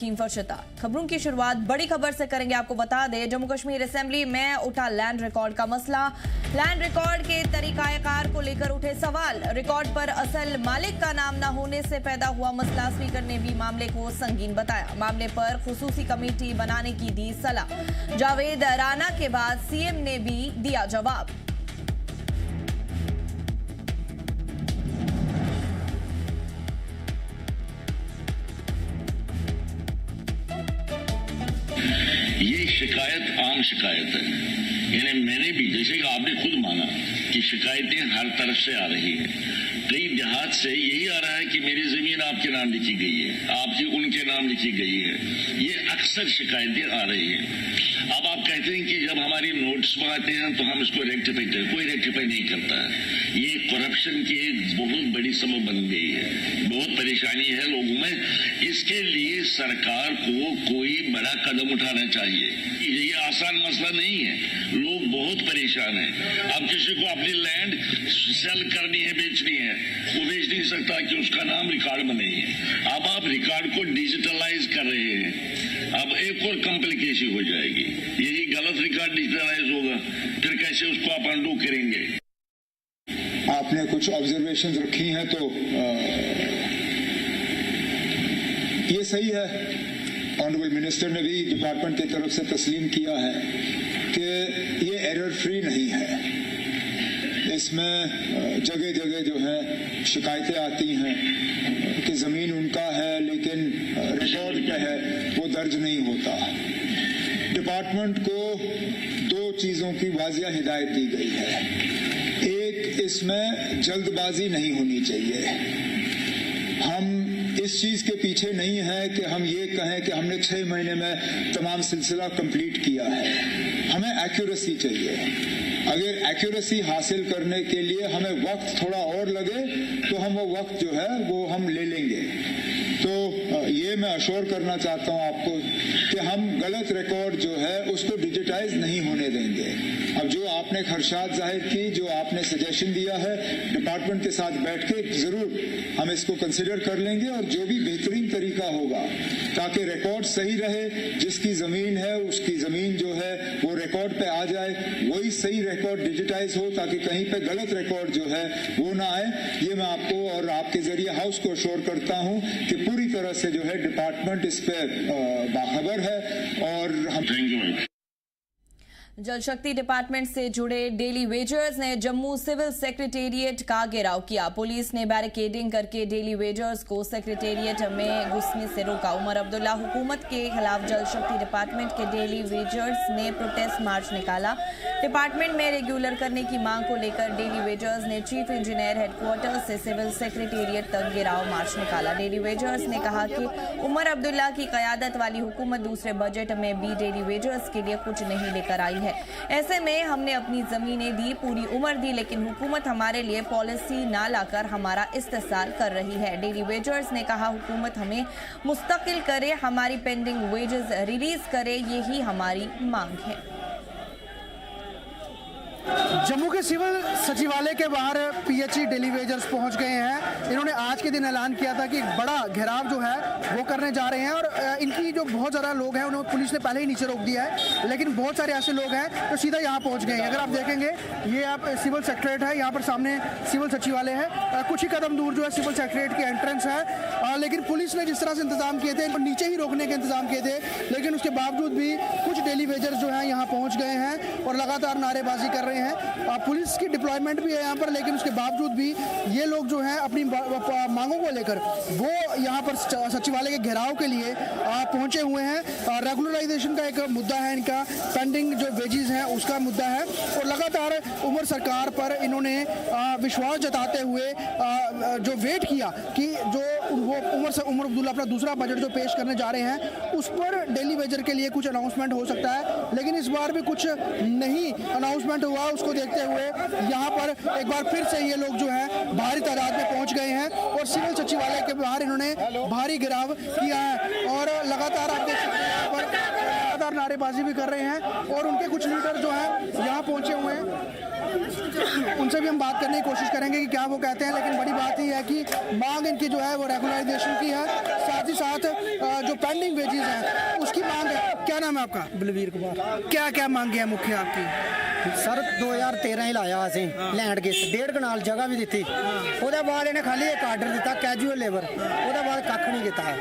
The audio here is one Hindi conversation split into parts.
फर्शता। खबरों की शुरुआत बड़ी खबर से करेंगे। आपको बता दें, जम्मू कश्मीर असेंबली में उठा लैंड रिकॉर्ड का मसला। लैंड रिकॉर्ड के तरीकाकार को लेकर उठे सवाल। रिकॉर्ड पर असल मालिक का नाम न होने से पैदा हुआ मसला। स्पीकर ने भी मामले को संगीन बताया। मामले पर खुसूसी कमेटी बनाने की दी सलाह। जावेद राना के बाद सीएम ने भी दिया जवाब। ये शिकायत आम शिकायत है, यानी मैंने भी, जैसे कि आपने खुद माना कि शिकायतें हर तरफ से आ रही हैं। कई देहात से यही आ रहा है कि मेरी जमीन आपके नाम लिखी गई है, आपकी उनके नाम लिखी गई है। ये अक्सर शिकायतें आ रही हैं। अब आप कहते हैं कि जब हमारी नोटिस में आते हैं तो हम इसको रेक्टिफाई करें, कोई रेक्टिफाई नहीं करता है। ये करप्शन की एक बहुत बड़ी समस्या बन गई है, बहुत परेशानी है लोगों में। इसके लिए सरकार को कोई बड़ा कदम उठाना चाहिए। ये आसान मसला नहीं है, लोग बहुत परेशान हैं। अब किसी को अपनी लैंड सेल करनी है, बेचनी है, वो बेच नहीं सकता कि उसका नाम रिकॉर्ड में नहीं है। अब आप रिकॉर्ड को डिजिटलाइज कर रहे हैं, अब एक और कॉम्प्लिकेशन हो जाएगी। यही गलत रिकॉर्ड डिजिटलाइज होगा, फिर कैसे उसको आप अंडू करेंगे? आपने कुछ ऑब्जर्वेशंस रखी हैं तो ये सही है। ऑनरेबल मिनिस्टर ने भी डिपार्टमेंट की तरफ से तस्लीम किया है कि ये एरर फ्री नहीं है। इसमें जगह जगह जो है शिकायतें आती हैं कि ज़मीन उनका है लेकिन रिकॉर्ड पे है, वो दर्ज नहीं होता। डिपार्टमेंट को दो चीज़ों की वाज़िया हिदायत दी गई है। एक, इसमें जल्दबाजी नहीं होनी चाहिए। हम इस चीज के पीछे नहीं है कि हम ये कहें कि हमने 6 महीने में तमाम सिलसिला कंप्लीट किया है। हमें एक्यूरेसी चाहिए। अगर एक्यूरेसी हासिल करने के लिए हमें वक्त थोड़ा और लगे तो हम वो वक्त जो है वो हम ले लेंगे। तो ये मैं अश्योर करना चाहता हूं आपको कि हम गलत रिकॉर्ड जो है उसको डिजिटाइज नहीं होने देंगे। अब जो आपने खदशात जाहिर की, जो आपने सजेशन दिया है, डिपार्टमेंट के साथ बैठ के जरूर हम इसको कंसिडर कर लेंगे और जो भी बेहतरीन तरीका होगा ताकि रिकॉर्ड सही रहे, जिसकी जमीन है उसकी जमीन जो है वो रिकॉर्ड पे आ जाए, वही सही रिकॉर्ड डिजिटाइज हो ताकि कहीं पे गलत रिकॉर्ड जो है वो ना आए। ये मैं आपको और आपके जरिए हाउस को अश्योर करता हूं कि पूरी तरह से जो है डिपार्टमेंट इस पे बाखबर है और हम जल शक्ति डिपार्टमेंट से जुड़े डेली वेजर्स ने जम्मू सिविल सेक्रेटेरिएट का घेराव किया। पुलिस ने बैरिकेडिंग करके डेली वेजर्स को सेक्रेटेरिएट में घुसने से रोका। उमर अब्दुल्ला हुकूमत के खिलाफ जल शक्ति डिपार्टमेंट के डेली वेजर्स ने प्रोटेस्ट मार्च निकाला। डिपार्टमेंट में रेगुलर करने की मांग को लेकर डेली वेजर्स ने चीफ इंजीनियर हेडक्वार्टर से सिविल सेक्रेटेरिएट तक घेराव मार्च निकाला। डेली वेजर्स ने कहा कि उमर अब्दुल्ला की कयादत वाली हुकूमत दूसरे बजट में भी डेली वेजर्स के लिए कुछ नहीं लेकर आई है। ऐसे में हमने अपनी जमीनें दी, पूरी उम्र दी, लेकिन हुकूमत हमारे लिए पॉलिसी ना लाकर हमारा इस्तेसाल कर रही है। डेली वेजर्स ने कहा हुकूमत हमें मुस्तकिल करे, हमारी पेंडिंग वेजेस रिलीज करे, यही हमारी मांग है। जम्मू के सिविल सचिवालय के बाहर पीएचई डेली वेजर्स पहुंच गए हैं। इन्होंने आज के दिन ऐलान किया था कि एक बड़ा घेराव जो है वो करने जा रहे हैं और इनकी जो बहुत ज़्यादा लोग हैं उन्हें पुलिस ने पहले ही नीचे रोक दिया है, लेकिन बहुत सारे ऐसे लोग हैं तो सीधा यहाँ पहुँच गए हैं। अगर आप देखेंगे ये आप सिविल सेक्रेटरीट है, यहाँ पर सामने सिविल सचिवालय है, कुछ ही कदम दूर जो है सिविल सेक्रेटरीट की एंट्रेंस है। लेकिन पुलिस ने जिस तरह से इंतजाम किए थे, इनको नीचे ही रोकने के इंतजाम किए थे, लेकिन उसके बावजूद भी कुछ डेली वेजर्स जो हैं यहाँ पहुँच गए हैं और लगातार नारेबाजी कर रहे हैं। पुलिस की डिप्लॉयमेंट भी है यहाँ पर, लेकिन उसके बावजूद भी ये लोग जो हैं अपनी मांगों को लेकर वो यहाँ पर सचिवालय के घेराव के लिए पहुंचे हुए हैं। रेगुलराइजेशन का एक मुद्दा है, इनका पेंडिंग जो वेजेस हैं उसका मुद्दा है और लगातार उमर सरकार पर इन्होंने विश्वास जताते हुए जो वेट किया कि जो वो उमर अब्दुल्ला अपना दूसरा बजट जो पेश करने जा रहे हैं उस पर डेली वेजर के लिए कुछ अनाउंसमेंट हो सकता है, लेकिन इस बार भी कुछ नहीं अनाउंसमेंट हुआ। उसको देखते हुए यहाँ पर एक बार फिर से ये लोग जो है भारी तादाद में पहुँच गए हैं और सिविल सचिवालय के बाहर इन्होंने भारी घेराव किया है और लगातार आप देख सकते हैं यहाँ पर लगातार नारेबाजी भी कर रहे हैं और उनके कुछ लीडर जो हैं यहाँ पहुँचे हुए हैं। उनसे भी हम बात करने की कोशिश करेंगे कि क्या वो कहते हैं, लेकिन बड़ी बात ये है कि मांग इनकी जो है वो रेगुलराइजेशन की है। साथ ही साथ जो पेंडिंग वेजेस हैं उसकी मांग है। क्या नाम है आपका? बलवीर कुमार। क्या क्या मांगे हैं मुख्य आपकी? सर 2013 ही लाया ਅਸੀਂ ਲੈਂਡ ਕਿਸ 1.5 ਕਨਾਲ ਜਗ੍ਹਾ ਵੀ ਦਿੱਤੀ। ਉਹਦੇ ਬਾਅਦ ਇਹਨੇ ਖਾਲੀ ਇੱਕ ਆਰਡਰ ਦਿੱਤਾ ਕੈਜੂਅਲ ਲੇਬਰ, ਉਹਦੇ ਬਾਅਦ ਕੱਖ ਨਹੀਂ ਕੀਤਾ ਹੈ।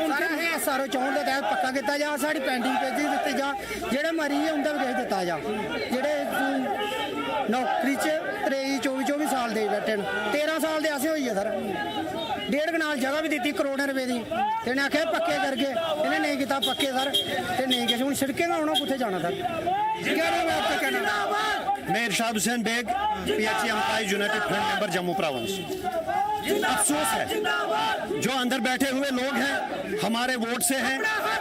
ਸਾਰਾ ਇਹ SRO 64 ਦੇ ਤਹਿਤ ਪੱਕਾ ਕੀਤਾ ਜਾ, ਸਾਡੀ ਪੈਂਡਿੰਗ ਪੇਜੀ ਦਿੱਤੀ ਜਾ, ਜਿਹੜੇ ਮਰੀ ਹੈ ਉਹਨਾਂ ਨੂੰ ਦਿੱਤਾ ਜਾ, ਜਿਹੜੇ ਨੌਕਰੀ 'ਚ 23-24 ਸਾਲ ਦੇ ਬੈਠੇ ਨੇ 13 ਸਾਲ ਦੇ ਐਸੇ ਹੋਈ ਹੈ ਸਰ। 1.5 ਕਨਾਲ ਜਗ੍ਹਾ ਵੀ ਦਿੱਤੀ ਕਰੋੜਾਂ ਰੁਪਏ ਦੀ ਤੇ ਇਹਨੇ ਆਖਿਆ ਪੱਕੇ ਕਰਕੇ, ਇਹਨੇ ਨਹੀਂ ਕੀਤਾ ਪੱਕੇ ਸਰ ਤੇ ਨਹੀਂ ਕਿਸੇ ਹੁਣ ਛਿੜਕੇਗਾ ਹੁਣ ਕਿੱਥੇ ਜਾਣਾ ਸਰ। क्या नाम है आपका? क्या नाम है? मैं Irshad Hussain Baig PHC employees united front member Jammu province. अफसोस है जो अंदर बैठे हुए लोग हैं हमारे वोट से हैं,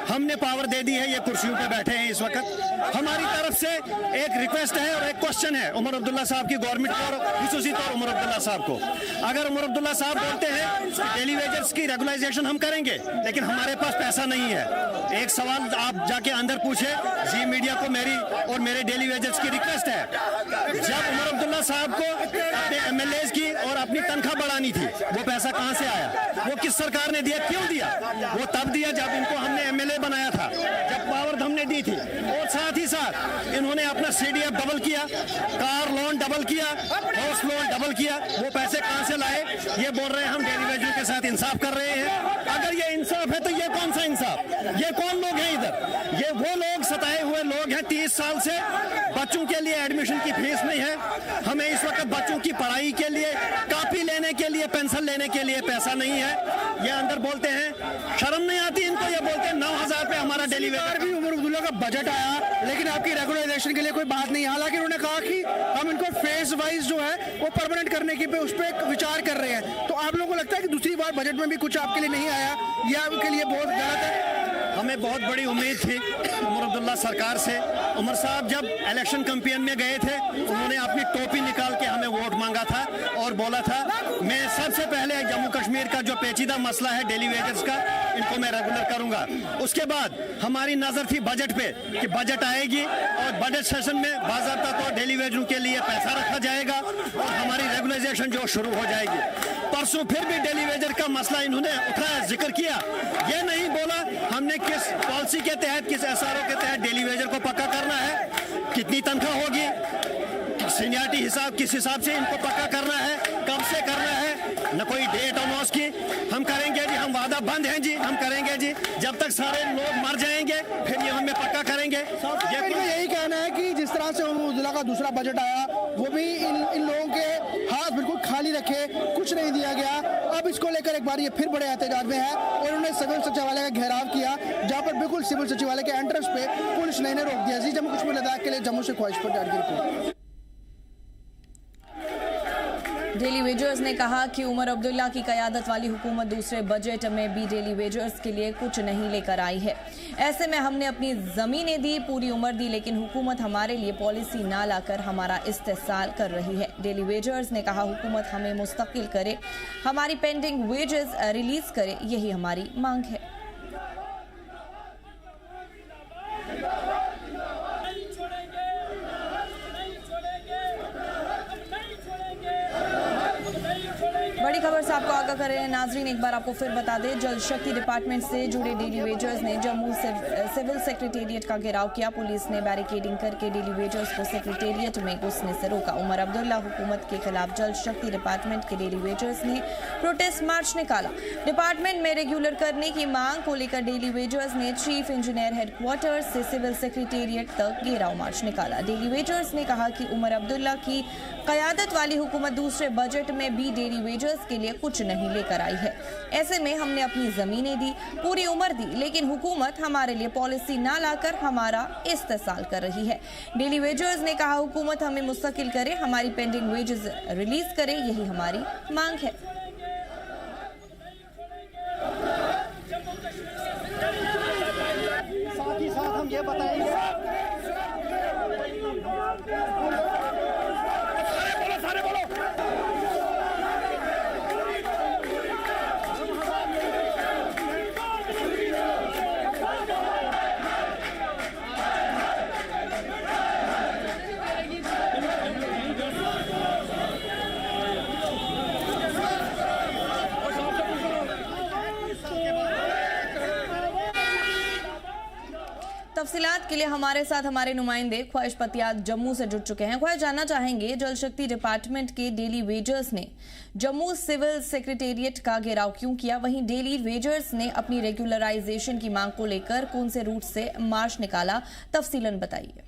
हमने पावर दे दी है, ये कुर्सियों पे बैठे हैं इस वक्त। हमारी तरफ से एक रिक्वेस्ट है और एक क्वेश्चन है उमर अब्दुल्ला साहब की गवर्नमेंट को और खुसूसी तौर उमर अब्दुल्ला साहब को। अगर उमर अब्दुल्ला साहब बोलते हैं कि डेली वेजर्स की रेगुलाइजेशन हम करेंगे लेकिन हमारे पास पैसा नहीं है, एक सवाल आप जाके अंदर पूछे, जी मीडिया को मेरी और मेरे डेली वेजर्स की रिक्वेस्ट है, जब उमर अब्दुल्ला साहब को अपने MLAs की और अपनी तनख्वाह बढ़ानी थी वो पैसा कहां से आया? वो किस सरकार ने दिया? क्यों दिया? वो तब दिया जब इनको हमने MLA बनाया था, जब पावर हमने दी थी। और साथ ही साथ इन्होंने अपना CDF डबल किया, कार लोन डबल किया, हाउस लोन डबल किया। वो पैसे कहां से लाए? ये बोल रहे हैं हम डेली वेजर के साथ इंसाफ कर रहे हैं। अगर ये इंसाफ है तो ये कौन सा इंसाफ? ये कौन लोग हैं इधर? ये वो लोग सताए हुए लोग हैं 30 साल से, बच्चों के लिए एडमिशन की फीस नहीं है, हमें इस वक्त बच्चों की पढ़ाई के लिए, कॉपी लेने के लिए, पेंसिल लेने के लिए पैसा नहीं है। ये अंदर बोलते हैं, शर्म नहीं आती इनको? ये बोलते हैं 9,000 पे हमारा डेली वेजर। भी उमर अब्दुल्ला का बजट आया लेकिन आपकी रेगुलराइजेशन के लिए कोई बात नहीं। हालांकि उन्होंने कहा कि हम इनको फेज वाइज जो है वो परमानेंट करने की पे उस पर विचार कर रहे हैं। तो आप लोगों को लगता है कि दूसरी बार बजट में भी कुछ आपके लिए नहीं आया, यह आपके लिए बहुत गलत है? हमें बहुत बड़ी उम्मीद थी उमर अब्दुल्ला सरकार से। उमर साहब जब इलेक्शन कैंपेन में गए थे उन्होंने अपनी टोपी निकाल के हमें वोट मांगा था और बोला था मैं सबसे पहले जम्मू कश्मीर का जो पेचीदा मसला है डेली वेजर्स का, इनको मैं रेगुलर करूंगा। उसके बाद हमारी नजर थी बजट पे कि बजट आएगी और बजट सेशन में बाज़ाब्ता तौर डेली वेजरों के लिए पैसा रखा जाएगा और हमारी रेगुलाइजेशन जो शुरू हो जाएगी। परसों फिर भी डेली वेजर का मसला इन्होंने उठाया, जिक्र किया, ये नहीं बोला हमने किस पॉलिसी के तहत, किस SRO के तहत डेली वेजर को पक्का करना है, कितनी तनख्वाह होगी, सीनियरिटी हिसाब किस हिसाब से इनको पक्का करना है, कब से करना है, न कोई डेट अनाउंस की। हम करेंगे जी, हम वादा बंद हैं जी, हम करेंगे जी, जब तक सारे लोग मर जाएंगे फिर ये हमें पक्का करेंगे। ये यही कहना है कि जिस तरह से उमर अब्दुल्ला का दूसरा बजट आया वो भी इन लोगों के हाथ बिल्कुल खाली रखे, कुछ नहीं दिया गया। अब इसको लेकर एक बार ये फिर बड़े एहतजाज में है और उन्होंने सिविल सचिवालय का घेराव किया, जहां पर बिल्कुल सिविल सचिवालय के एंट्रेंस पे पुलिस ने रोक दिया। जी जम्मू कश्मीर लद्दाख के लिए जम्मू से ख्वाहिश पर की रिपोर्ट। डेली वेजर्स ने कहा कि उमर अब्दुल्ला की क़यादत वाली हुकूमत दूसरे बजट में भी डेली वेजर्स के लिए कुछ नहीं लेकर आई है। ऐसे में हमने अपनी ज़मीनें दी, पूरी उम्र दी, लेकिन हुकूमत हमारे लिए पॉलिसी ना लाकर हमारा इस्तेसाल कर रही है। डेली वेजर्स ने कहा हुकूमत हमें मुस्तकिल करे, हमारी पेंडिंग वेजेस रिलीज़ करे, यही हमारी मांग है। बड़ी खबर से आपको आगाह कर रहे हैं नाजरीन, एक बार आपको फिर बता दें, जल शक्ति डिपार्टमेंट से जुड़े डेली वेजर्स ने जम्मू सिविल सेक्रेटेरिएट का घेराव किया। पुलिस ने बैरिकेडिंग करके डेली वेजर्स को सेक्रेटेरिएट में घुसने से रोका। उमर अब्दुल्ला हुकूमत के खिलाफ जल शक्ति डिपार्टमेंट के डेली वेजर्स ने प्रोटेस्ट मार्च निकाला। डिपार्टमेंट में रेगुलर करने की मांग को लेकर डेली वेजर्स ने चीफ इंजीनियर हेडक्वार्टर्स से सिविल सेक्रेटेरिएट तक घेराव मार्च निकाला। डेली वेजर्स ने कहा कि उमर अब्दुल्ला की क़यादत वाली हुकूमत दूसरे बजट में भी डेली वेजर्स के लिए कुछ नहीं लेकर आई है। ऐसे में हमने अपनी जमीनें दी, पूरी उम्र दी, लेकिन हुकूमत हमारे लिए पॉलिसी ना लाकर हमारा इस्तेसाल कर रही है। डेली वेजर्स ने कहा हुकूमत हमें मुस्तकिल करे, हमारी पेंडिंग वेजेस रिलीज करे, यही हमारी मांग है। साथ ही साथ हम ये बताएंगे तफसीलात के लिए हमारे साथ हमारे नुमाइंदे ख्वाहिश पतियात जम्मू से जुड़ चुके हैं। ख्वाहिश, जानना चाहेंगे जल शक्ति डिपार्टमेंट के डेली वेजर्स ने जम्मू सिविल सेक्रेटेरिएट का घेराव क्यों किया? वहीं डेली वेजर्स ने अपनी रेगुलराइजेशन की मांग को लेकर कौन से रूट से मार्च निकाला? तफसीलन बताइए।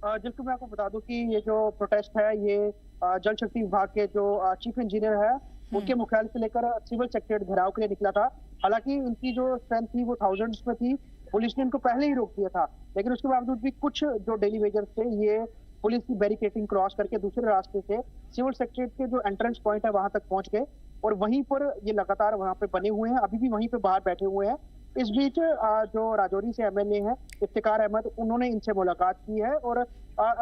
जिसको मैं आपको बता दूं कि ये जो प्रोटेस्ट है ये जल शक्ति विभाग के जो चीफ इंजीनियर है उनके मुख्यालय से लेकर सिविल सेक्रेटेरिएट घेराव के लिए निकला था। हालांकि इनकी जो स्ट्रेंथ थी वो थाउजेंड्स में थी, पुलिस ने इनको पहले ही रोक दिया था, लेकिन उसके बावजूद भी कुछ जो डेली वेजर्स थे ये पुलिस की बैरिकेडिंग क्रॉस करके दूसरे रास्ते से सिविल सेक्रेटेरिएट के जो एंट्रेंस पॉइंट है वहां तक पहुंच गए और वहीं पर ये लगातार वहां पे बने हुए हैं, अभी भी वहीं पे बाहर बैठे हुए हैं। इस बीच जो राजौरी से एमएलए हैं इफ्तिकार अहमद, उन्होंने इनसे मुलाकात की है और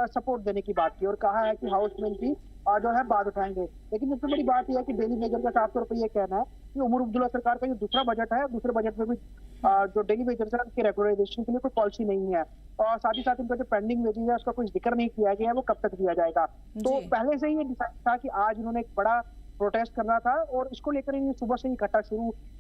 सपोर्ट देने की बात की और कहा है कि हाउसमैन की जो है बात उठाएंगे। लेकिन सबसे बड़ी बात यह है कि डेली वेजर का साफ तौर पर यह कहना है कि उमर अब्दुल्ला सरकार का जो दूसरा बजट है, दूसरे बजट में भी जो डेली वेजर्स है उनके रेगुलराइजेशन के लिए कोई पॉलिसी नहीं है और साथ ही साथ इनका जो पेंडिंग वेजेज है उसका कोई जिक्र नहीं किया गया है, वो कब तक दिया जाएगा। तो पहले से ही ये डिसाइड था कि आज इन्होंने एक बड़ा प्रोटेस्ट करना था और इसको लेकर ये सुबह से ही इकट्ठा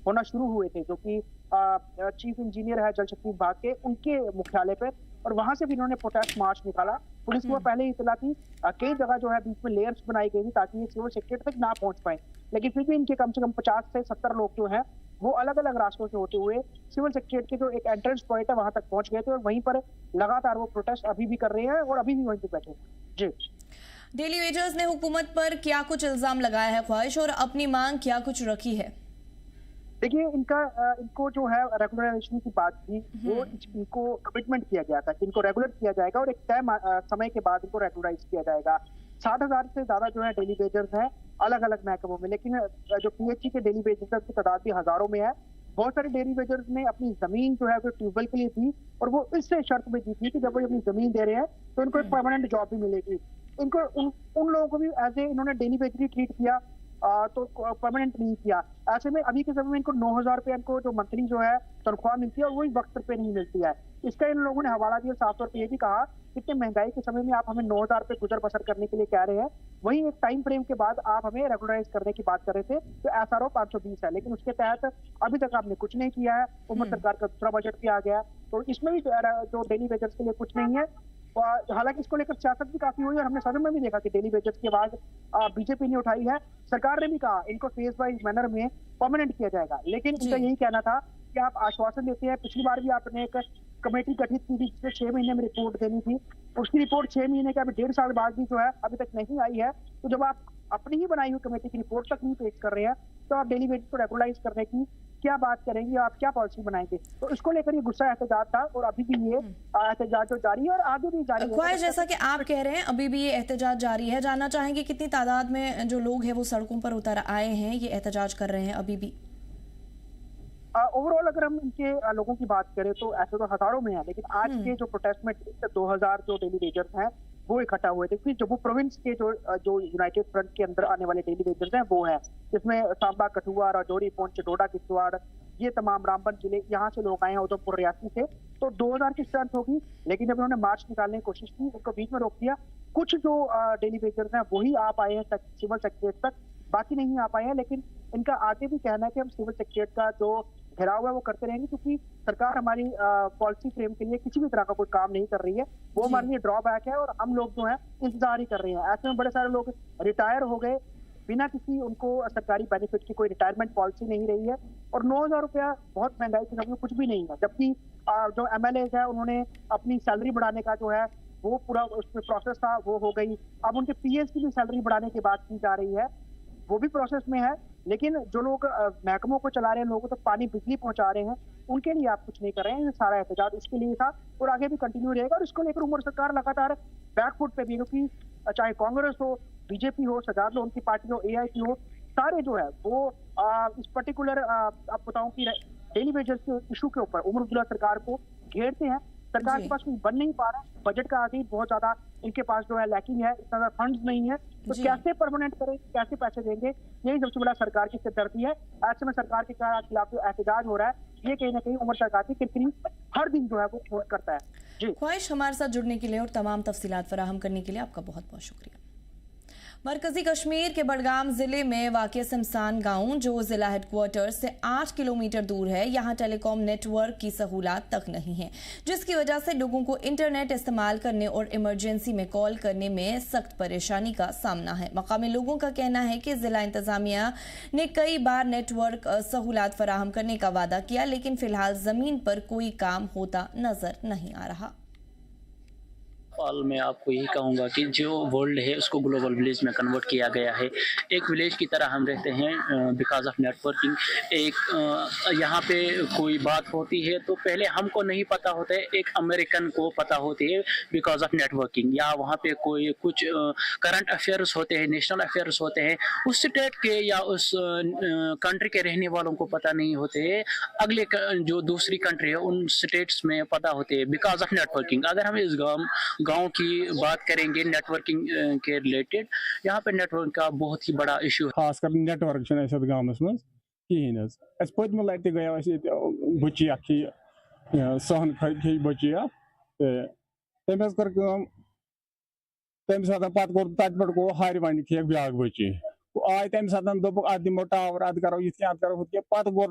होना शुरू हुए थे, जो कि चीफ इंजीनियर है जल शक्ति विभाग के, उनके मुख्यालय पर, और वहां से भी इन्होंने प्रोटेस्ट मार्च निकाला। पुलिस को पहले ही इतला थी, कई जगह जो है बीच में लेयर्स बनाई गई थी ताकि ये सिविल सेक्रेटेरिएट तक ना पहुंच पाए, लेकिन फिर भी इनके कम से कम 50 से 70 लोग जो हैं वो अलग अलग रास्तों से होते हुए सिविल सेक्रेटेरिएट के जो एक एंट्रेंस पॉइंट है वहां तक पहुंच गए थे और वहीं पर लगातार वो प्रोटेस्ट अभी भी कर रहे हैं और अभी भी वहीं पे बैठे जी। डेली वेजर्स ने हुकूमत पर क्या कुछ इल्जाम लगाया है ख्वाहिश, और अपनी मांग क्या कुछ रखी है? देखिए इनको जो है रेगुलराइजेशन की बात थी, वो इनको कमिटमेंट किया गया था कि इनको रेगुलर किया जाएगा और एक तय समय के बाद इनको रेगुलराइज किया जाएगा। 60,000 से ज्यादा जो है डेली वेजर्स हैं अलग अलग महकमों में, लेकिन जो पीएचई के डेली वेजर्स की तादाद भी हजारों में है। बहुत सारे डेली वेजर्स ने अपनी जमीन जो है वो ट्यूबवेल के लिए दी और वो इससे शर्त में दी थी कि जब वो अपनी जमीन दे रहे हैं तो इनको एक परमानेंट जॉब भी मिलेगी। इनको उन लोगों को भी एज ए इन्होंने डेली वेजर ही ट्रीट किया, तो परमानेंट नहीं किया। ऐसे में अभी के समय में इनको 9,000 रुपये इनको जो मंथली जो है तनख्वाह मिलती है और वही वक्त पे नहीं मिलती है। इसका इन लोगों ने हवाला दिया, साफ तौर पे ये भी कहा इतने महंगाई के समय में आप हमें 9,000 रुपये गुजर बसर करने के लिए कह रहे हैं, वही एक टाइम फ्रेम के बाद आप हमें रेगुलराइज करने की बात कर रहे थे तो SRO 520 है, लेकिन उसके तहत अभी तक आपने कुछ नहीं किया है। उमर सरकार का दूसरा बजट भी आ गया तो इसमें भी जो डेली वेजर्स के लिए कुछ नहीं है। हालांकि इसको लेकर सियासत भी काफी हुई और हमने सदन में भी देखा कि डेली वेजर्स की आवाज बीजेपी ने उठाई है। सरकार ने भी कहा इनको फेज वाइज मैनर में परमानेंट किया जाएगा, लेकिन इनका यही कहना था कि आप आश्वासन देते हैं। पिछली बार भी आपने एक कमेटी गठित की थी जिसमें 6 महीने में रिपोर्ट देनी थी, उसकी रिपोर्ट 6 महीने के अभी 1.5 साल बाद भी जो है अभी तक नहीं आई है। तो जब आप अपनी ही बनाई हुई कमेटी की रिपोर्ट तक नहीं पेश कर रहे हैं तो आप डेली वेजर्स को रेगुलराइज करने की क्या बात करेंगे, आप क्या पॉलिसी बनाएंगे? तो इसको लेकर ये गुस्सा एहतजाज था और अभी भी ये एहतजाज जारी है और आगे भी जारी है। जैसा कि आप कह रहे हैं अभी भी ये एहतजाज जारी है, जानना चाहेंगे कितनी तादाद में जो लोग हैं वो सड़कों पर उतर आए हैं, ये एहतजाज कर रहे हैं अभी भी? ओवरऑल अगर हम इनके लोगों की बात करें तो ऐसे तो हजारों में है, लेकिन आज के जो प्रोटेस्ट में 2000 जो डेली वेजर्स हैं वो इकट्ठा हुए थे। फिर जम्मू प्रोविंस के जो यूनाइटेड फ्रंट के अंदर आने वाले डेली वेजर्स हैं वो हैं, जिसमें सांबा, कठुआ, राजौरी, पुंछ, डोडा, किश्तवाड़, ये तमाम रामबन जिले यहाँ से लोग आए हैं, उधमपुर, रियासी से। तो 2000 की स्ट्रेंथ होगी, लेकिन जब उन्होंने मार्च निकालने की कोशिश की उनको बीच में रोक दिया। कुछ जो डेली वेजर्स हैं वही आ पाए हैं सिविल सेक्रेटेरिएट तक, बाकी नहीं आ पाए हैं। लेकिन इनका आगे भी कहना है कि हम सिविल सेक्रेटेरिएट का जो घेराव है वो करते रहेंगे, क्योंकि सरकार हमारी पॉलिसी फ्रेम के लिए किसी भी तरह का कोई काम नहीं कर रही है, वो हमारे लिए ड्रॉबैक है और हम लोग जो है इंतजार ही कर रहे हैं। ऐसे में बड़े सारे लोग रिटायर हो गए बिना किसी उनको सरकारी बेनिफिट की, कोई रिटायरमेंट पॉलिसी नहीं रही है और 9,000 रुपया बहुत महंगाई के समय में कुछ भी नहीं है। जबकि जो MLAs है उन्होंने अपनी सैलरी बढ़ाने का जो है वो पूरा उसमें प्रोसेस था वो हो गई। अब उनके PS की भी सैलरी बढ़ाने की बात की जा रही है, वो भी प्रोसेस में है। लेकिन जो लोग महकमों को चला रहे हैं, लोगों तक पानी बिजली पहुंचा रहे हैं, उनके लिए आप कुछ नहीं कर रहे हैं। ये सारा एहतजाज उसके लिए था और आगे भी कंटिन्यू रहेगा और इसको लेकर उमर सरकार लगातार बैकफुट पे भी, क्योंकि चाहे कांग्रेस हो, बीजेपी हो, सजाद लो उनकी पार्टी हो, AIP हो, सारे जो है वो इस पर्टिकुलर आप बताऊं कि डेली वेजर्स के इशू के ऊपर उमर अब्दुल्ला सरकार को घेरते हैं। सरकार के पास कुछ बन नहीं पा रहा, बजट का आगे बहुत ज्यादा इनके पास जो है लैकिंग है, इतना फंड्स नहीं है, तो कैसे परमानेंट करें, कैसे पैसे देंगे, यही सबसे बड़ा सरकार की सिरदर्दी है। ऐसे में सरकार के खिलाफ जो एहतजाज हो रहा है ये कहीं ना कहीं उमर सरकार की किरकिरी हर दिन जो है वो फोन करता है। जी ख्वाहिश, हमारे साथ जुड़ने के लिए और तमाम तफसीलात फराहम करने के लिए आपका बहुत बहुत शुक्रिया। मरकजी कश्मीर के बडगाम जिले में वाक़ शमशान गांव, जो जिला हेडक्वार्टर से 8 किलोमीटर दूर है, यहां टेलीकॉम नेटवर्क की सहूलत तक नहीं है, जिसकी वजह से लोगों को इंटरनेट इस्तेमाल करने और इमरजेंसी में कॉल करने में सख्त परेशानी का सामना है। मकामी लोगों का कहना है कि जिला इंतजामिया ने कई बार नेटवर्क सहूलत फराहम करने का वादा किया, लेकिन फिलहाल जमीन पर कोई काम होता नजर नहीं आ रहा। हाल मैं आपको यही कहूँगा कि जो वर्ल्ड है उसको ग्लोबल विलेज में कन्वर्ट किया गया है। एक विलेज की तरह हम रहते हैं बिकॉज ऑफ नेटवर्किंग। एक यहाँ पे कोई बात होती है तो पहले हमको नहीं पता होता है, एक अमेरिकन को पता होती है बिकॉज ऑफ नेटवर्किंग। या वहाँ पे कोई कुछ करंट अफेयर्स होते हैं, नेशनल अफेयर्स होते हैं, उस स्टेट के या उस कंट्री के रहने वालों को पता नहीं होते हैं। अगले जो दूसरी कंट्री है उन स्टेट्स में पता होते हैं बिकॉज ऑफ नेटवर्किंग। अगर हम इस गांव की बात करेंगे नेटवर्किंग के रिलेटेड, यहाँ पे नेटवर्क का बहुत ही बड़ा इशू है। खास कर नेटवर्क गाँव में कहें पत्म लट गई बची सहन खे बची तम कर तम सात पे गो हार वन खे ब्या बची आय तम सात दोप अत दिमो टावर अत करो ये अत करो हु पे गोर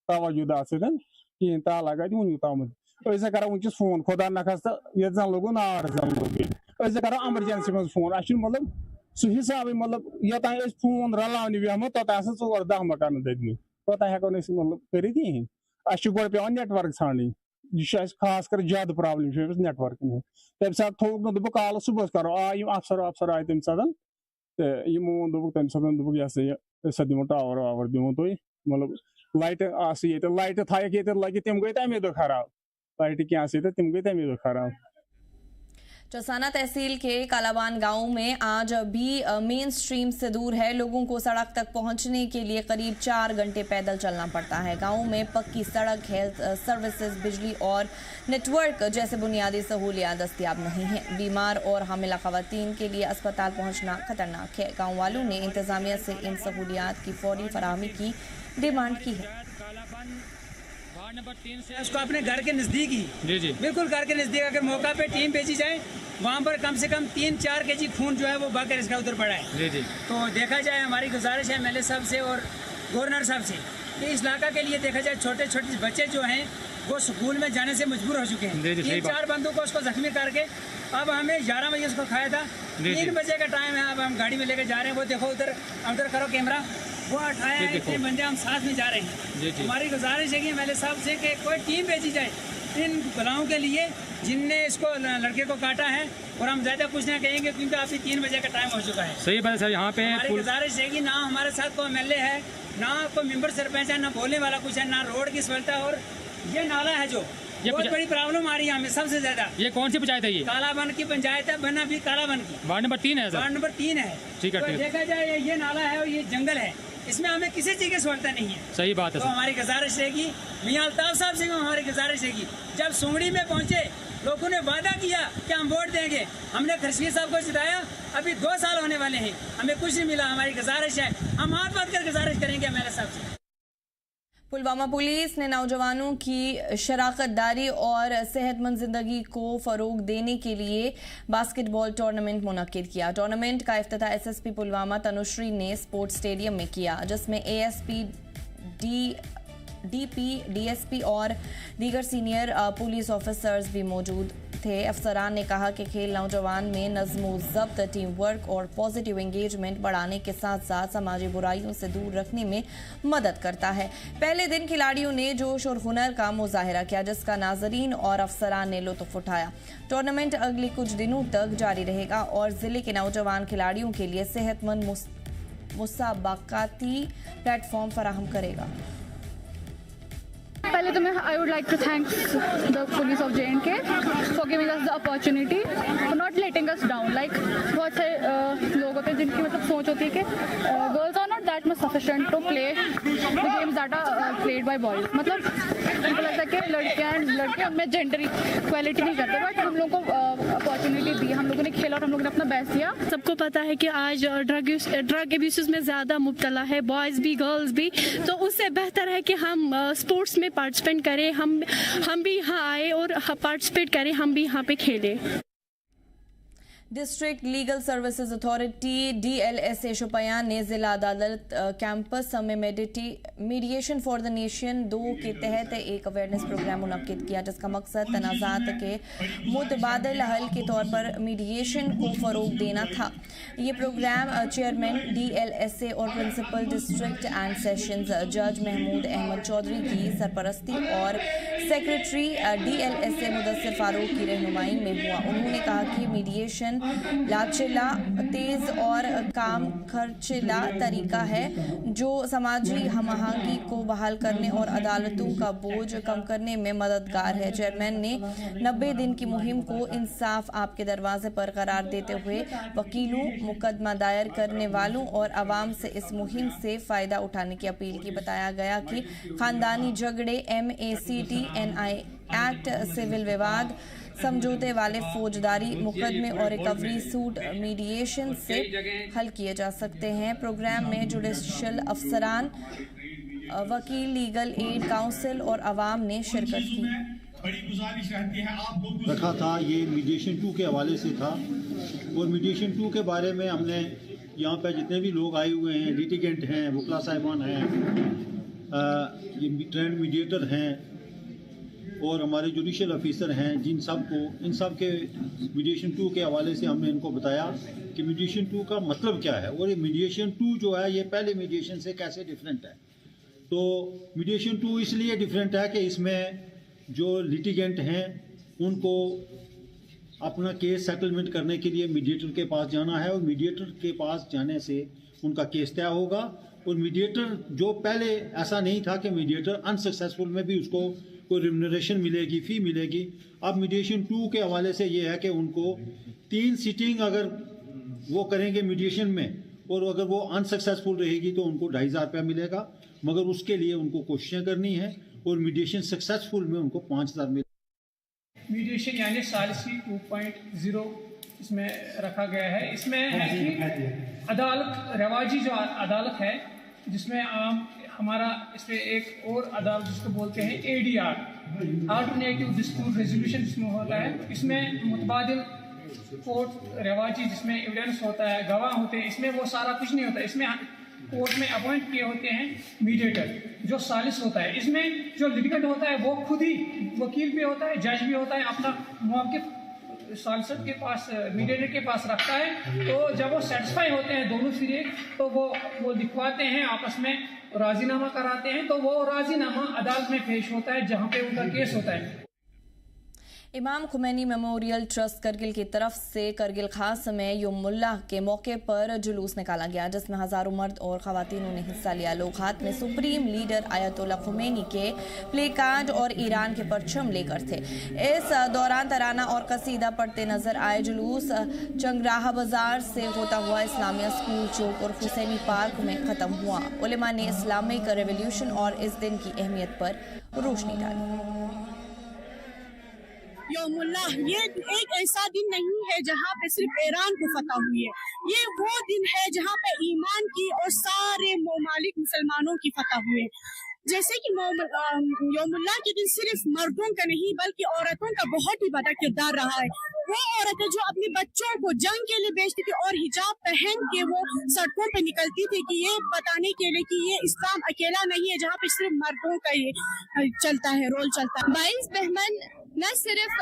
तवजुद अत कहें ताला गई वन तम ऐसे करो वस फोन खुदा नखस तो ये जन लोग नार जन लोग ऐसे करो इमरजेंसी में फोन मतलब सह हिसाब मतलब योतान फोन रलावन बेहमो तोतान 4-10 मकान ददम तोतान हेको मतलब कर कहें गो पे नेटवर्क ठानी यह खास कर ज्यादा प्रॉब्लम नेटवर्क तम सात थोक ना कॉल सुबह करो आय अफसर आय तम सात तो वो दोक तम सात दोक यह सा दिमो टावर वावर दिमो तुम मतलब लाइट लाइट थक ये लगे तम गई तमे दो खराब लाइट क्या तम गई तमे दो खराब। चौसाना तहसील के कालाबान गांव में आज भी मेन स्ट्रीम से दूर है। लोगों को सड़क तक पहुंचने के लिए करीब 4 घंटे पैदल चलना पड़ता है। गांव में पक्की सड़क, हेल्थ सर्विसेज, बिजली और नेटवर्क जैसे बुनियादी सहूलियात दस्तयाब नहीं है। बीमार और हामिला खवातीन के लिए अस्पताल पहुंचना खतरनाक है। गाँव वालों ने इंतजामिया से इन सहूलियात की फौरी फराहमी की डिमांड की है। नंबर 3 से उसको अपने घर के नज़दीक ही, जी बिल्कुल घर के नज़दीक अगर मौका पे टीम भेजी जाए, वहाँ पर कम से कम 3-4 केजी खून जो है वो बहकर इसका उधर पड़ा है। जी तो देखा जाए, हमारी गुजारिश है MLA साहब से और गवर्नर साहब से कि इस इलाका के लिए देखा जाए, छोटे छोटे बच्चे जो हैं वो स्कूल में जाने से मजबूर हो चुके हैं। 3-4 बंदों को उसको जख्मी करके अब हमें 11 बजे उसको खाया था, 3 बजे का टाइम है, अब हम गाड़ी में लेकर जा रहे हैं। वो देखो उधर करो कैमरा, वो उठाया है, इतने बंदे हम साथ में जा रहे हैं। हमारी गुजारिश है कि MLA साहब से कि कोई टीम भेजी जाए इन गुलामों के लिए जिनने इसको लड़के को काटा है, और हम ज़्यादा कुछ ना कहेंगे क्योंकि अभी 3 बजे का टाइम हो चुका है। सही बात है सर। यहाँ पे हमारी गुजारिश है कि ना हमारे साथ कोई MLA है, ना कोई मेंबर सरपंच है, ना बोलने वाला कुछ है, ना रोड की सहूलत है। और ये नाला है जो बहुत बड़ी प्रॉब्लम आ रही है हमें सबसे ज्यादा। ये कौन सी पंचायत है? ये कालाबन की पंचायत है, बना भी कालाबन की, वार्ड नंबर 3 है सर। वार्ड नंबर 3 है। ठीक है। तो देखा जाए ये नाला है और ये जंगल है, इसमें हमें किसी चीज की सहूलत नहीं है। सही बात है। तो हमारी गुजारिश रहेगी, मियां अल्ताफ साहब से हमारी गुजारिश रहेगी, जब सुंगड़ी में पहुंचे लोगों ने वादा किया कि हम वोट देंगे, हमने खरशीर साहब को जिताया, अभी 2 साल होने वाले हैं, हमें कुछ नहीं मिला। हमारी गुजारिश है, हम हाथ बांध कर गुजारिश करेंगे MLA साहब से। पुलवामा पुलिस ने नौजवानों की शराकतदारी और सेहतमंद जिंदगी को फरोग देने के लिए बास्केटबॉल टूर्नामेंट मुनक्किद किया। टूर्नामेंट का इफ्तिताह SSP पुलवामा तनुश्री ने स्पोर्ट्स स्टेडियम में किया, जिसमें ASP, DP, DSP और दीगर सीनियर पुलिस ऑफिसर्स भी मौजूद थे। अफसरान ने कहा कि खेल नौजवान में नज़्म-ओ-ज़ब्त, टीम वर्क और पॉजिटिव एंगेजमेंट बढ़ाने के साथ साथ समाजी बुराइयों से दूर रखने में मदद करता है। पहले दिन खिलाड़ियों ने जोश और हुनर का मुजाहिरा किया, जिसका नाजरीन और अफसरान ने लुत्फ उठाया। टूर्नामेंट अगले कुछ दिनों तक जारी रहेगा और जिले के नौजवान खिलाड़ियों के लिए सेहतमंद मुसाबकाती प्लेटफॉर्म फराहम करेगा। पहले तो मैं I would like to thank the police of J&K for giving us the opportunity, for not letting us down. Like बहुत से लोग होते हैं जिनकी मतलब सोच होती है कि girls are not that much sufficient to play the games that are played by boys. मतलब उनको लगता है कि लड़के उनमें जेंडर इक्वालिटी नहीं करते, बट हम लोग को अपॉर्चुनिटी दी, हम लोगों ने खेला और हम लोगों ने अपना बेस्ट दिया। सबको पता है कि आज ड्रग अब्यूज में ज़्यादा मुब्तला है, बॉयज़ भी गर्ल्स भी, तो उससे बेहतर है कि हम स्पोर्ट्स में पार्टिसिपेट करें, हम भी यहाँ आए और पार्टिसिपेट करें, हम भी यहाँ पे खेलें। District legal services authority DLSA Shopian ने जिला अदालत कैंपस में मीडिएशन फॉर द नेशन 2 के तहत एक अवेयरनेस प्रोग्राम मुनक्किद किया, जिसका मकसद तनाज़ात के मुतबादिल हल के तौर पर मीडिएशन को फ़रोग देना था। ये प्रोग्राम चेयरमैन DLSA और प्रिंसिपल डिस्ट्रिक्ट एंड सेशंस जज महमूद अहमद चौधरी की सरपरस्ती और सेक्रेटरी DLSA मुदस्सिर फारूक की रहनुमाई में हुआ। उन्होंने कहा कि मीडिएशन लाचिला, तेज और काम खर्चीला तरीका है जो समाजी हमआहंगी को बहाल करने और अदालतों का बोझ कम करने में मददगार है। चेयरमैन ने 90 दिन की मुहिम को इंसाफ आपके दरवाजे पर करार देते हुए वकीलों, मुकदमा दायर करने वालों और आवाम से इस मुहिम से फ़ायदा उठाने की अपील की। बताया गया कि खानदानी झगड़े MACT NI एक्ट, सिविल विवाद, समझौते वाले फौजदारी मुकदमे और रिकवरी सूट मीडिएशन से हल किए जा सकते हैं। प्रोग्राम में जुडिशल अफसरान, वकील, लीगल एड काउंसिल और आवाम ने शिरकत की। रखा था ये मीडिएशन 2 के हवाले से था और मीडिएशन 2 के बारे में हमने यहाँ पे जितने भी लोग आए हुए हैं, लिटिगेंट हैं, वकला साहिबान हैं, ये ट्रेंड मीडिएटर हैं और हमारे जुडिशल ऑफिसर हैं, इन सब के मीडिएशन 2 के हवाले से हमने इनको बताया कि मीडिएशन 2 का मतलब क्या है और ये मीडिएशन 2 जो है ये पहले मीडिएशन से कैसे डिफरेंट है। तो मीडिएशन 2 इसलिए डिफरेंट है कि इसमें जो लिटिगेंट हैं उनको अपना केस सेटलमेंट करने के लिए मीडिएटर के पास जाना है और मीडिएटर के पास जाने से उनका केस तय होगा। और मीडिएटर जो पहले ऐसा नहीं था कि मीडिएटर अनसक्सेसफुल में भी उसको कोई रिम्यूनरेशन मिलेगी, फ़ी मिलेगी। अब मीडिएशन 2 के हवाले से ये है कि उनको 3 सीटिंग अगर वो करेंगे मीडिएशन में और अगर वो अनसक्सेसफुल रहेगी तो उनको 2500 रुपया मिलेगा, मगर उसके लिए उनको कोशिशें करनी है और मीडिएशन सक्सेसफुल में उनको 5000 मिलेगा। मीडिएशन यानी सालिसी 2.0 इसमें रखा गया है। इसमें है कि अदालत, रवाजी जो अदालत है जिसमें हमारा इसमें एक और अदालत जिसको बोलते हैं ADR, अल्टरनेटिव डिस्प्यूट रेजोल्यूशन जिसमें होता है, इसमें मुतबादिल कोर्ट रवाजी जिसमें एविडेंस होता है, गवाह होते हैं, इसमें वो सारा कुछ नहीं होता। इसमें कोर्ट में अपॉइंट किए होते हैं मीडिएटर जो सालिस होता है। इसमें जो लिटिगेंट होता है वो खुद ही वकील भी होता है, जज भी होता है, अपना मौक़िफ़ सालिसत के पास, मीडिएटर के पास रखता है। तो जब वो सेटिस्फाई होते हैं दोनों सिरे तो वो लिखवाते हैं, आपस में राजीनामा कराते हैं, तो वो राजीनामा अदालत में पेश होता है जहाँ पे उनका केस होता है। इमाम खुमैनी मेमोरियल ट्रस्ट करगिल की तरफ से करगिल खास में यौमुल्लाह के मौके पर जुलूस निकाला गया, जिसमें हज़ारों मर्द और ख़वातीनों ने हिस्सा लिया। लोग हाथ में सुप्रीम लीडर आयतुल्लाह खुमैनी के प्ले कार्ड और ईरान के परचम लेकर थे। इस दौरान तराना और कसीदा पढ़ते नजर आए। जुलूस चंगराहा बाजार से होता हुआ इस्लामिया स्कूल चौक और हुसैनी पार्क में ख़त्म हुआ। उलेमा ने इस्लामिक रेवोल्यूशन और इस दिन की अहमियत पर रोशनी डाली। यौमुल्लाह ये एक ऐसा दिन नहीं है जहाँ पे सिर्फ ईरान को फतह हुई है, ये वो दिन है जहाँ पे ईमान की और सारे ममालिक मुसलमानों की फतह हुई है। जैसे कि यौमुल्लाह के दिन सिर्फ मर्दों का नहीं बल्कि औरतों का बहुत ही बड़ा किरदार रहा है। वो औरतें जो अपने बच्चों को जंग के लिए भेजती थी और हिजाब पहन के वो सड़कों पे निकलती थी कि ये बताने के लिए कि ये इस्लाम अकेला नहीं है जहाँ पे सिर्फ मर्दों का ये चलता है, रोल चलता है। 22 बहमन न सिर्फ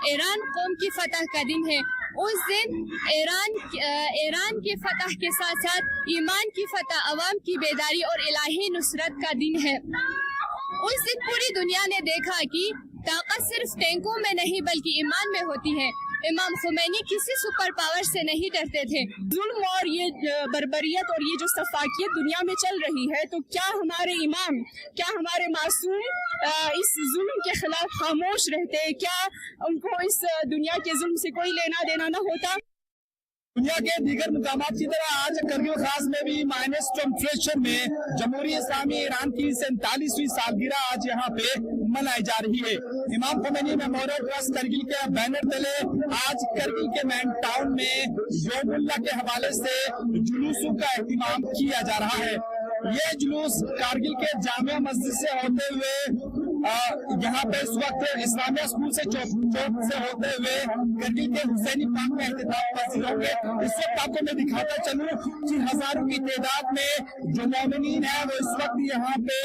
ईरान कौम की फतह का दिन है, उस दिन ईरान की फतह के साथ साथ ईमान की फतह, अवाम की बेदारी और इलाही नुसरत का दिन है। उस दिन पूरी दुनिया ने देखा कि ताकत सिर्फ टैंकों में नहीं बल्कि ईमान में होती है। इमाम खुमैनी किसी सुपर पावर से नहीं डरते थे। जुल्म और ये बर्बरियत और ये जो सफाकियत दुनिया में चल रही है, तो क्या हमारे इमाम, क्या हमारे मासूम इस जुल्म के खिलाफ खामोश रहते? क्या उनको इस दुनिया के जुल्म से कोई लेना देना न होता? दुनिया के दीगर मुकामात की तरह आज करगिल खास में भी माइनस टेम्परेचर में जमहूरियत इस्लामी ईरान की 47वीं सालगिरह आज यहाँ पे मनाई जा रही है। इमाम खुमैनी मेमोरियल ट्रस्ट करगिल के बैनर तले आज करगिल के मेन टाउन में यौमुल्लाह के हवाले से जुलूसों का एहतमाम किया जा रहा है। ये जुलूस कारगिल के जामिया मस्जिद से होते हुए यहाँ पे इस वक्त इस्लामिया स्कूल से चौक से होते हुए करगिल के हुसैनी पार्क में एहतिताम पजीर होंगे। इस वक्त आपको मैं दिखाता चलूं कि हजारों की तादाद में जो मोमिनीन है वो इस वक्त यहाँ पे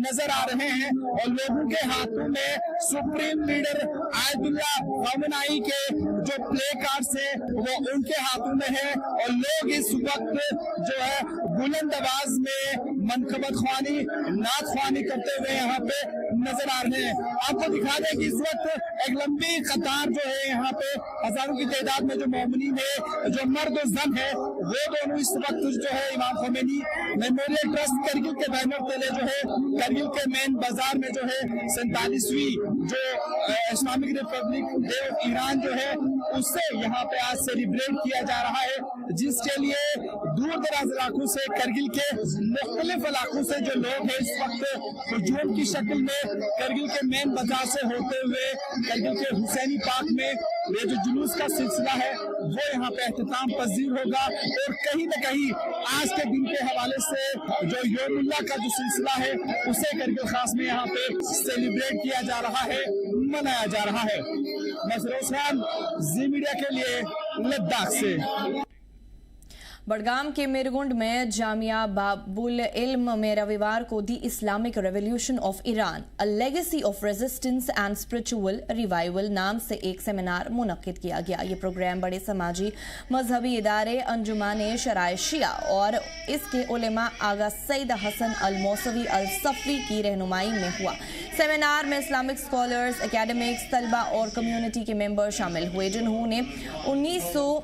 नजर आ रहे हैं और लोगों के हाथों में सुप्रीम लीडर आयतुल्लाह खामेनी के जो प्ले कार्ड्स है वो उनके हाथों में है और लोग इस वक्त जो है बुलंद आवाज में मनकबत ख्वानी नात ख्वानी करते हुए यहाँ पे नजर आ रहे हैं। आपको दिखा दें कि इस वक्त एक लंबी कतार जो है यहाँ पे हजारों की तादाद में जो मोमिनीन है, जो मर्द और जन है, वो दोनों इस वक्त जो है इमाम खामेनी मेमोरियल ट्रस्ट करगिल के बैनर तले जो है करगिल के मेन बाजार में जो है 47वीं जो Islamic Republic day of Iran जो है उससे यहाँ पे आज सेलिब्रेट किया जा रहा है, जिसके लिए दूर दराज इलाकों से करगिल के मुख्तलिफ इलाकों से जो लोग हैं इस वक्त हुजूम की शक्ल में करगिल के मेन बाजार से होते हुए करगिल के हुसैनी पार्क में ये जो जुलूस का सिलसिला है वो यहाँ पे एहतिताम पजीर होगा और कहीं न कहीं आज के दिन के हवाले से जो यौमुल्लाह का जो सिलसिला है उसे करगिल खास में यहाँ पे सेलिब्रेट किया जा रहा है, मनाया जा रहा है। मैं फिरोज खान, जी मीडिया के लिए लद्दाख से। बडगाम के मिरगुंड में जामिया बाबुल इल्म में रविवार को the Islamic revolution of Iran a legacy of resistance and spiritual revival नाम से एक सेमिनार मुनक्किद किया गया। ये प्रोग्राम बड़े समाजी मजहबी इदारे अंजुमाने शराय शिया और इसके उलेमा आगा सईद हसन अल मौसवी अल सफ़ी की रहनुमाई में हुआ। सेमिनार में इस्लामिक स्कॉलर्स, एकेडमिक्स, तलबा और कम्युनिटी के मेंबर शामिल हुए, जिन्होंने 1979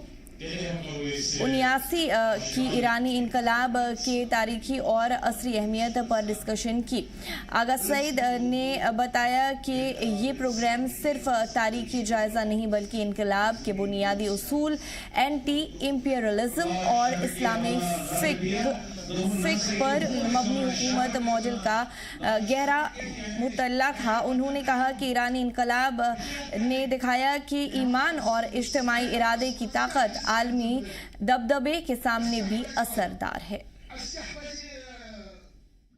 की ईरानी इनकलाब के तारीखी और असरी अहमियत पर डिस्कशन की। आगा सईद ने बताया कि ये प्रोग्राम सिर्फ तारीखी जायज़ा नहीं बल्कि इनकलाब के बुनियादी उसूल, एंटी इम्पीरियलिज्म और इस्लामी फिक पर मबनी हुकूमत मॉडल का गहरा मुतल्ला था। उन्होंने कहा कि ईरानी इनकलाब ने दिखाया कि ईमान और इज्तिमाई इरादे की ताकत आलमी दबदबे के सामने भी असरदार है।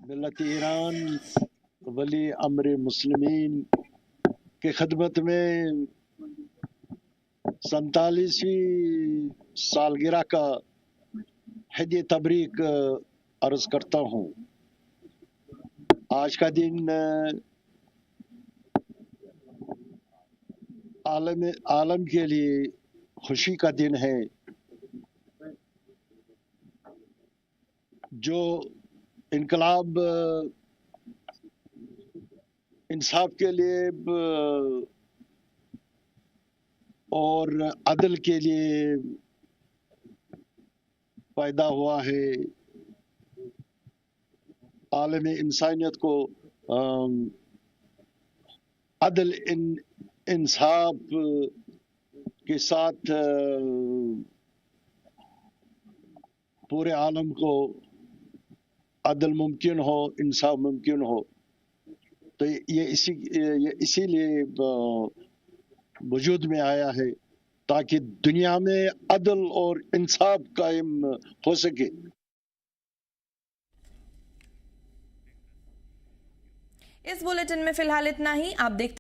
मिल्लत ईरान वली अमर मुस्लिमीन के खिदमत में 47वीं सालगिरह का हदिया तबरीक अर्ज करता हूँ। आज का दिन आलम के लिए खुशी का दिन है। जो इनकलाब इंसाफ के लिए और अदल के लिए पैदा हुआ है, आलम इंसानियत को अदल इंसाफ के साथ पूरे आलम को अदल मुमकिन हो, इंसाफ मुमकिन हो। तो ये इसीलिए वजूद में आया है ताकि दुनिया में अदल और इंसाफ कायम हो सके। इस बुलेटिन में फिलहाल इतना ही। आप देखते